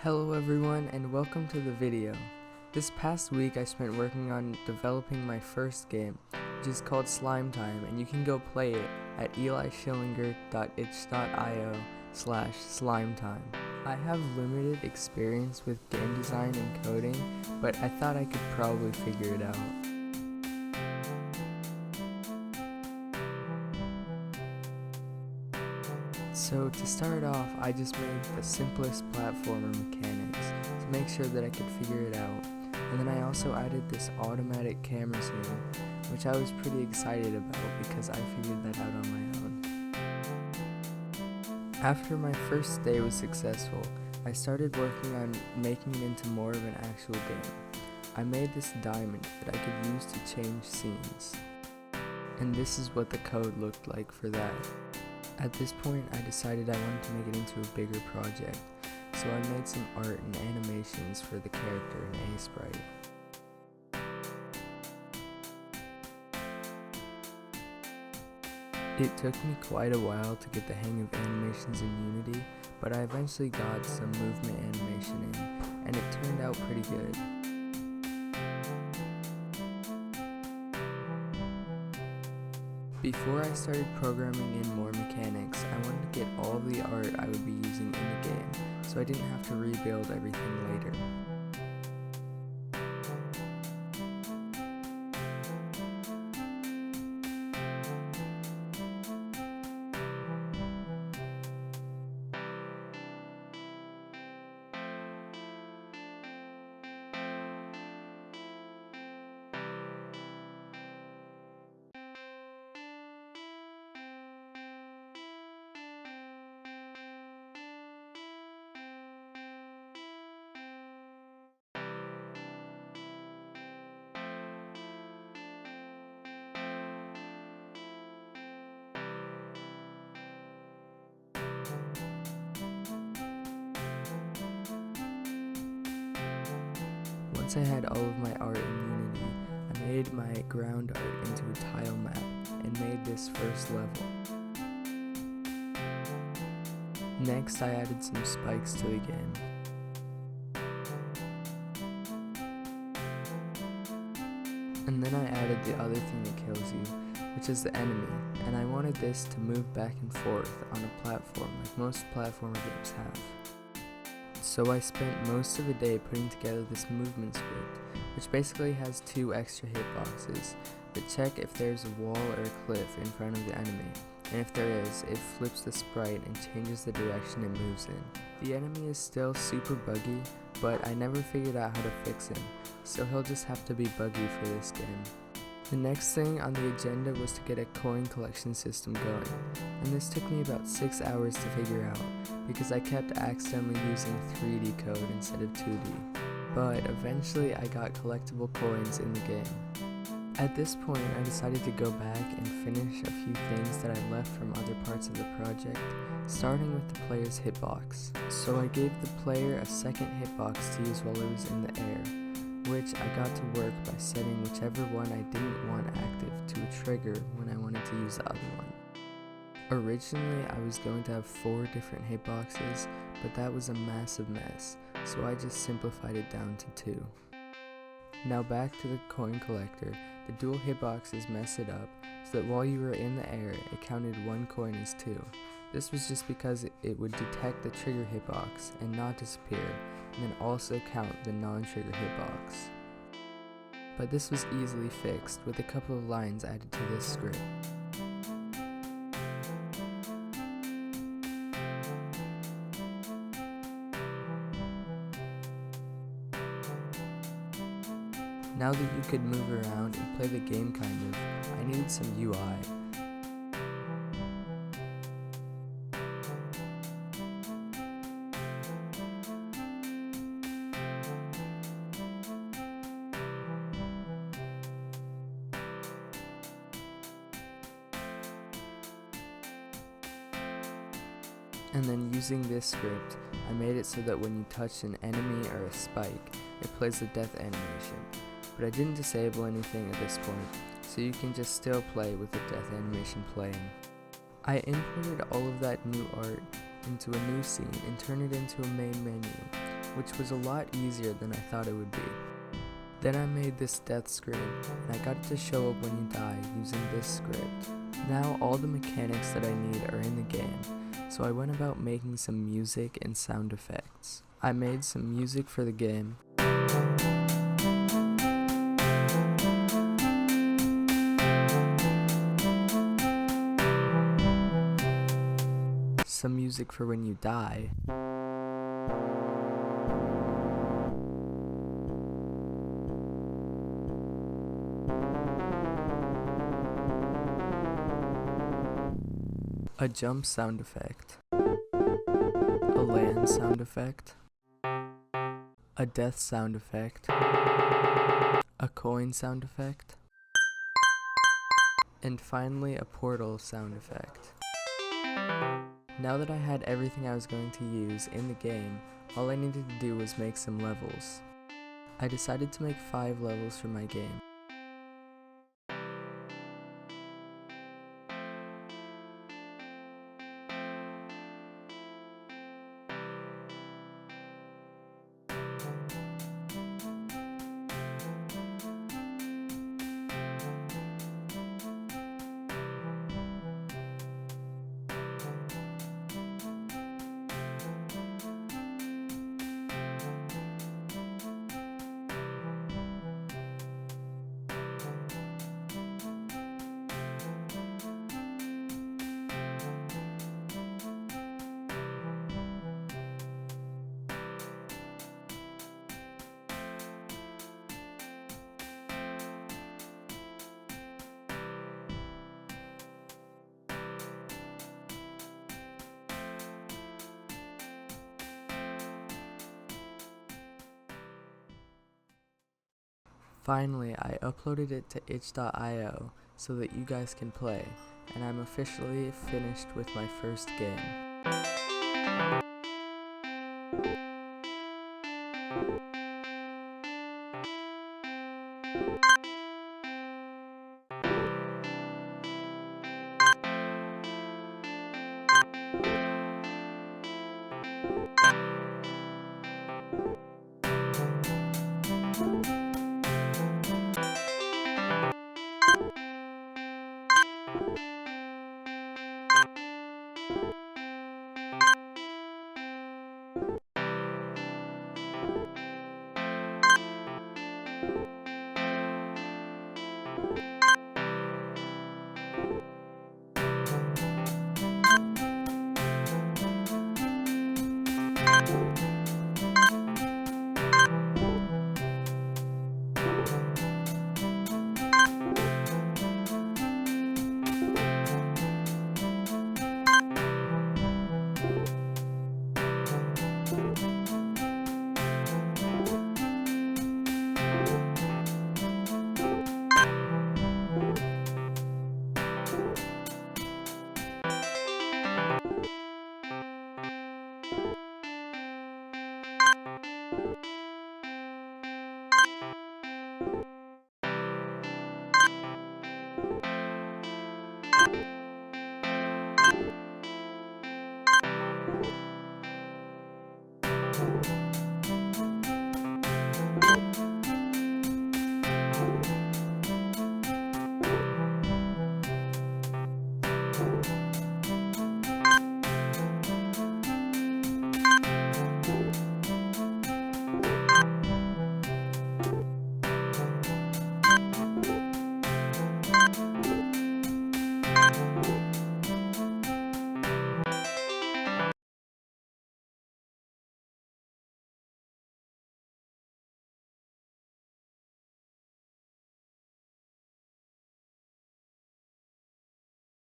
Hello everyone and welcome to the video. This past week I spent working on developing my first game, which is called Slime Time, and you can go play it at elischillinger.itch.io/slimetime. I have limited experience with game design and coding, but I thought I could probably figure it out. So to start off, I just made the simplest platformer mechanics to make sure that I could figure it out. And then I also added this automatic camera zoom, which I was pretty excited about because I figured that out on my own. After my first day was successful, I started working on making it into more of an actual game. I made this diamond that I could use to change scenes. And this is what the code looked like for that. At this point, I decided I wanted to make it into a bigger project, so I made some art and animations for the character in A-Sprite. It took me quite a while to get the hang of animations in Unity, but I eventually got some movement animation in, and it turned out pretty good. Before I started programming in more mechanics, I wanted to get all of the art I would be using in the game, so I didn't have to rebuild everything later. Once I had all of my art in Unity, I made my ground art into a tile map and made this first level. Next, I added some spikes to the game. And then I added the other thing that kills you, which is the enemy, and I wanted this to move back and forth on a platform like most platformer games have. So I spent most of the day putting together this movement script, which basically has two extra hitboxes that check if there's a wall or a cliff in front of the enemy, and if there is, it flips the sprite and changes the direction it moves in. The enemy is still super buggy, but I never figured out how to fix him, so he'll just have to be buggy for this game. The next thing on the agenda was to get a coin collection system going, and this took me about 6 hours to figure out, because I kept accidentally using 3D code instead of 2D. But eventually I got collectible coins in the game. At this point I decided to go back and finish a few things that I left from other parts of the project, starting with the player's hitbox. So I gave the player a second hitbox to use while it was in the air, which I got to work by setting whichever one I didn't want active to a trigger when I wanted to use the other one. Originally, I was going to have 4 different hitboxes, but that was a massive mess, so I just simplified it down to 2. Now back to the coin collector, the dual hitboxes mess it up so that while you were in the air, it counted 1 coin as 2. This was just because it would detect the trigger hitbox and not disappear, and then also count the non-trigger hitbox. But this was easily fixed with a couple of lines added to this script. Now that you could move around and play the game kind of, I needed some UI. And then using this script, I made it so that when you touch an enemy or a spike, it plays the death animation. But I didn't disable anything at this point, so you can just still play with the death animation playing. I imported all of that new art into a new scene and turned it into a main menu, which was a lot easier than I thought it would be. Then I made this death screen, and I got it to show up when you die using this script. Now all the mechanics that I need are in the game, so I went about making some music and sound effects. I made some music for the game, some music for when you die, a jump sound effect, a land sound effect, a death sound effect, a coin sound effect, and finally a portal sound effect. Now that I had everything I was going to use in the game, all I needed to do was make some levels. I decided to make 5 levels for my game. Finally, I uploaded it to itch.io so that you guys can play, and I'm officially finished with my first game.